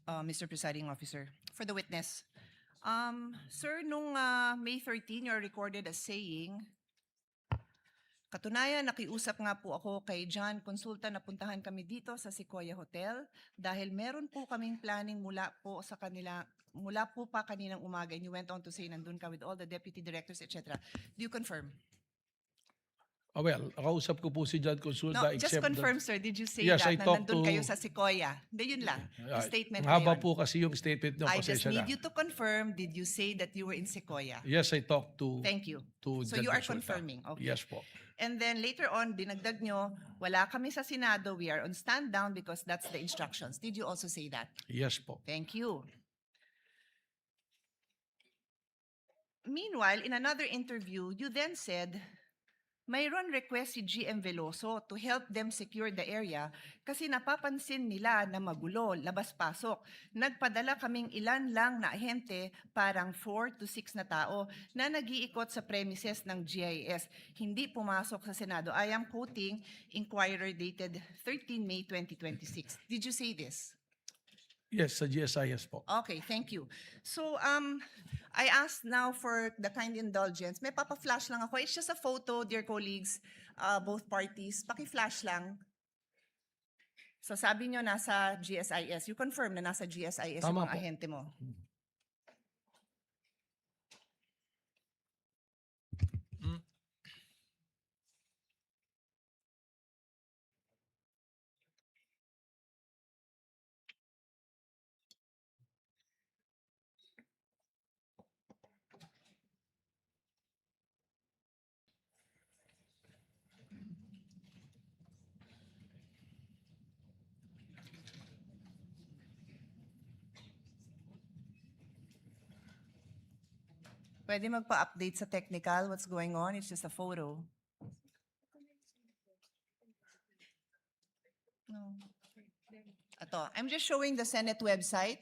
Mr. Presiding Officer. For the witness. Sir, nung May 13, you're recorded as saying, katunayan, nakiusap nga po ako kay John Consulta na puntahan kami dito sa Sequoia Hotel dahil meron po kaming planning mula po pa kaninang umaga, and you went on to say nandun ka with all the deputy directors, etc. Do you confirm? Well, nakausap ko po si John Consulta. No, just confirm, sir. Did you say Yes, I that na talked nandun to- kayo sa Sequoia? Hindi, yun lang. Yung statement Ang na haba yun. po kasi yung statement niyo. I just pasensya need na. you to confirm, did you say that you were in Sequoia? Yes, I talked to Thank you. to So John you are Consulta. confirming. Okay. Yes po. And then later on, dinagdag nyo, wala kami sa Senado, we are on stand down because that's the instructions. Did you also say that? Yes po. Thank you. Meanwhile, in another interview, you then said, mayroon request si GM Veloso to help them secure the area kasi napapansin nila na magulo, labas-pasok. Nagpadala kaming ilan lang na ahente, parang 4 to 6 na tao, na nag-iikot sa premises ng GIS. Hindi pumasok sa Senado. I am quoting Inquirer dated 13 May 2026. Did you say this? Yes, sa GSIS po. Okay, thank you. So, I asked now for the kind indulgence. May papa-flash lang ako. It's just a photo, dear colleagues, both parties. Paki-flash lang. So, sabi nyo nasa GSIS. You confirm na nasa GSIS yung Tama mga po. ahente mo. Pwede magpa-update sa technical, what's going on? It's just a photo. No. Ito, I'm just showing the Senate website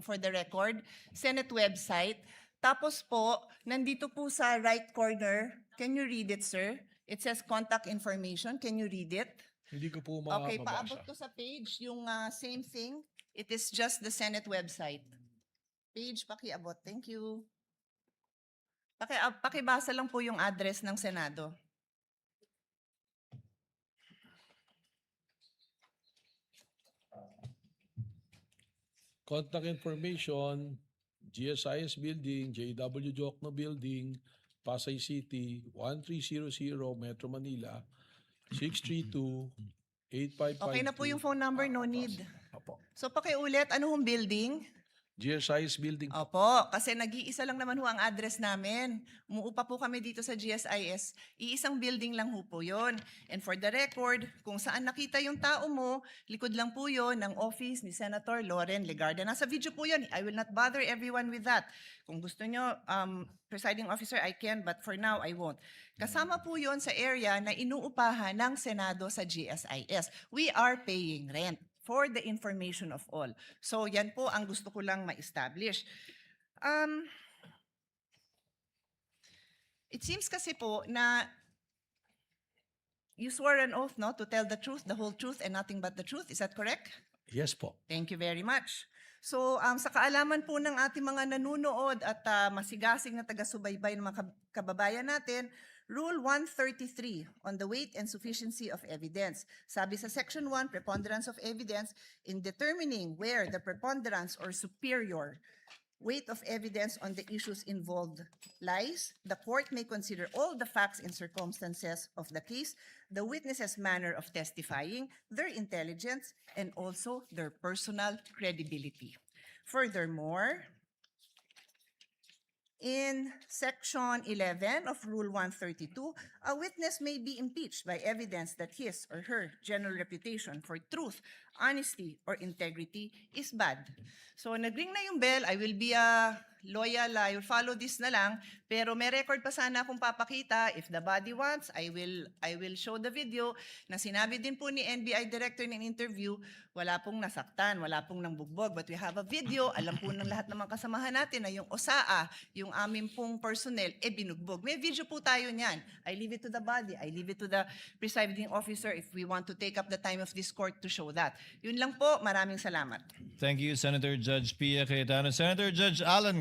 for the record. Senate website. Tapos po, nandito po sa right corner, can you read it, sir? It says contact information. Can you read it? Hindi ko po Okay, mabasa. paabot ko sa page yung same thing. It is just the Senate website. Page, pakiabot. Thank you. Pakibasa lang po yung address ng Senado. Contact information, GSIS Building, JW Jokno Building, Pasay City, 1300 Metro Manila, 632-8552. Okay na po yung phone number, no need. Opo. So pakiulit, ano hong building? GSIS Building. Opo, kasi nag-iisa lang naman ho ang address namin. Umuupa po kami dito sa GSIS. Iisang building lang ho po yun. And for the record, kung saan nakita yung tao mo, likod lang po yun ng office ni Senator Loren Legarda. Nasa video po yun. I will not bother everyone with that. Kung gusto nyo, Presiding Officer, I can, but for now, I won't. Kasama po yun sa area na inuupahan ng Senado sa GSIS. We are paying rent. For the information of all. So yan po ang gusto ko lang ma-establish. It seems kasi po na you swore an oath, no, to tell the truth, the whole truth, and nothing but the truth. Is that correct? Yes po. Thank you very much. So sa kaalaman po ng ating mga nanunood at masigasig na taga-subaybay ng mga kababayan natin, Rule 133 on the weight and sufficiency of evidence. Sabi sa Section 1, preponderance of evidence, in determining where the preponderance or superior weight of evidence on the issues involved lies, the court may consider all the facts and circumstances of the case, the witness's manner of testifying, their intelligence, and also their personal credibility. Furthermore, in Section 11 of Rule 132, a witness may be impeached by evidence that his or her general reputation for truth, honesty, or integrity is bad. So nag-ring na yung bell, I will be loyal, I will follow this na lang, pero may record pa sana akong papakita. If the body wants, I will show the video na sinabi din po ni NBI Director in interview, wala pong nasaktan, wala pong nangbugbog, but we have a video, alam po ng lahat ng mga kasamahan natin na yung OSAA, yung aming pong personnel, binugbog. May video po tayo niyan. I leave it to the body, I leave it to the presiding officer if we want to take up the time of this court to show that. Yun lang po, maraming salamat. Thank you, Senator Judge Pia Cayetano. Senator Judge Alan